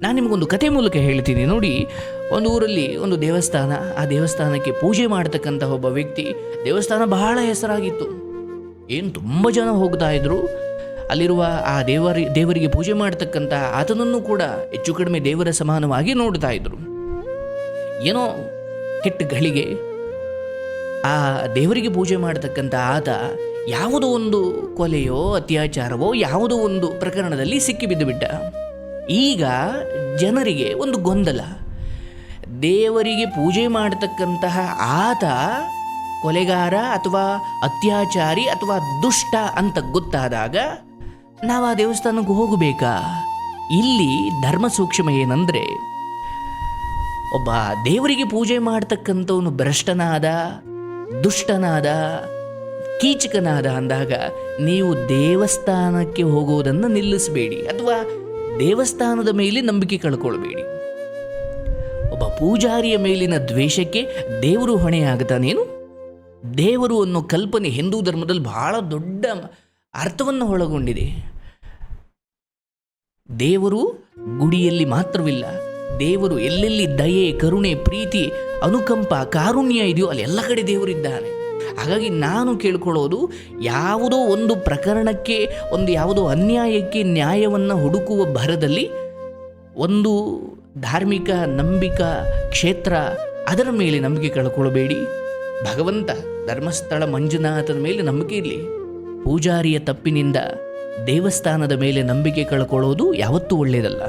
ನಾನು ನಿಮಗೊಂದು ಕತೆ ಮೂಲಕ ಹೇಳ್ತೀನಿ ನೋಡಿ. ಒಂದು ಊರಲ್ಲಿ ಒಂದು ದೇವಸ್ಥಾನ, ಆ ದೇವಸ್ಥಾನಕ್ಕೆ ಪೂಜೆ ಮಾಡತಕ್ಕಂಥ ಒಬ್ಬ ವ್ಯಕ್ತಿ. ದೇವಸ್ಥಾನ ಬಹಳ ಹೆಸರಾಗಿತ್ತು, ಏನು ತುಂಬ ಜನ ಹೋಗ್ತಾ ಇದ್ರು. ಅಲ್ಲಿರುವ ಆ ದೇವರಿಗೆ ಪೂಜೆ ಮಾಡತಕ್ಕಂಥ ಆತನನ್ನು ಕೂಡ ಹೆಚ್ಚು ಕಡಿಮೆ ದೇವರ ಸಮಾನವಾಗಿ ನೋಡ್ತಾ ಇದ್ರು. ಏನೋ ಕೆಟ್ಟ ಗಳಿಗೆ ಆ ದೇವರಿಗೆ ಪೂಜೆ ಮಾಡತಕ್ಕಂಥ ಆತ ಯಾವುದೋ ಒಂದು ಕೊಲೆಯೋ ಅತ್ಯಾಚಾರವೋ ಯಾವುದೋ ಒಂದು ಪ್ರಕರಣದಲ್ಲಿ ಸಿಕ್ಕಿಬಿದ್ದು ಬಿಟ್ಟ. ಈಗ ಜನರಿಗೆ ಒಂದು ಗೊಂದಲ, ದೇವರಿಗೆ ಪೂಜೆ ಮಾಡತಕ್ಕಂತಹ ಆತ ಕೊಲೆಗಾರ ಅಥವಾ ಅತ್ಯಾಚಾರಿ ಅಥವಾ ದುಷ್ಟ ಅಂತ ಗೊತ್ತಾದಾಗ ನಾವು ಆ ದೇವಸ್ಥಾನಕ್ಕೆ ಹೋಗಬೇಕಾ? ಇಲ್ಲಿ ಧರ್ಮ ಸೂಕ್ಷ್ಮ ಏನಂದರೆ, ಒಬ್ಬ ದೇವರಿಗೆ ಪೂಜೆ ಮಾಡ್ತಕ್ಕಂಥವನು ಭ್ರಷ್ಟನಾದ, ದುಷ್ಟನಾದ, ಕೀಚಕನಾದ ಅಂದಾಗ ನೀವು ದೇವಸ್ಥಾನಕ್ಕೆ ಹೋಗೋದನ್ನು ನಿಲ್ಲಿಸಬೇಡಿ ಅಥವಾ ದೇವಸ್ಥಾನದ ಮೇಲೆ ನಂಬಿಕೆ ಕಳ್ಕೊಳ್ಬೇಡಿ. ಒಬ್ಬ ಪೂಜಾರಿಯ ಮೇಲಿನ ದ್ವೇಷಕ್ಕೆ ದೇವರು ಹೊಣೆಯಾಗುತ್ತಾನೇನು? ದೇವರು ಅನ್ನೋ ಕಲ್ಪನೆ ಹಿಂದೂ ಧರ್ಮದಲ್ಲಿ ಬಹಳ ದೊಡ್ಡ ಅರ್ಥವನ್ನು ಒಳಗೊಂಡಿದೆ. ದೇವರು ಗುಡಿಯಲ್ಲಿ ಮಾತ್ರವಿಲ್ಲ, ದೇವರು ಎಲ್ಲೆಲ್ಲಿ ದಯೆ, ಕರುಣೆ, ಪ್ರೀತಿ, ಅನುಕಂಪ, ಕಾರುಣ್ಯ ಇದೆಯೋ ಅಲ್ಲಿ ಎಲ್ಲ ಕಡೆ ದೇವರಿದ್ದಾನೆ. ಹಾಗಾಗಿ ನಾನು ಕೇಳ್ಕೊಳ್ಳೋದು, ಯಾವುದೋ ಒಂದು ಪ್ರಕರಣಕ್ಕೆ, ಒಂದು ಯಾವುದೋ ಅನ್ಯಾಯಕ್ಕೆ ನ್ಯಾಯವನ್ನು ಹುಡುಕುವ ಭರದಲ್ಲಿ ಒಂದು ಧಾರ್ಮಿಕ ನಂಬಿಕಾ ಕ್ಷೇತ್ರ ಅದರ ಮೇಲೆ ನಂಬಿಕೆ ಕಳ್ಕೊಳ್ಬೇಡಿ. ಭಗವಂತ ಧರ್ಮಸ್ಥಳ ಮಂಜುನಾಥನ ಮೇಲೆ ನಂಬಿಕೆ ಇರಲಿ. ಪೂಜಾರಿಯ ತಪ್ಪಿನಿಂದ ದೇವಸ್ಥಾನದ ಮೇಲೆ ನಂಬಿಕೆ ಕಳ್ಕೊಳ್ಳೋದು ಯಾವತ್ತೂ ಒಳ್ಳೆಯದಲ್ಲ.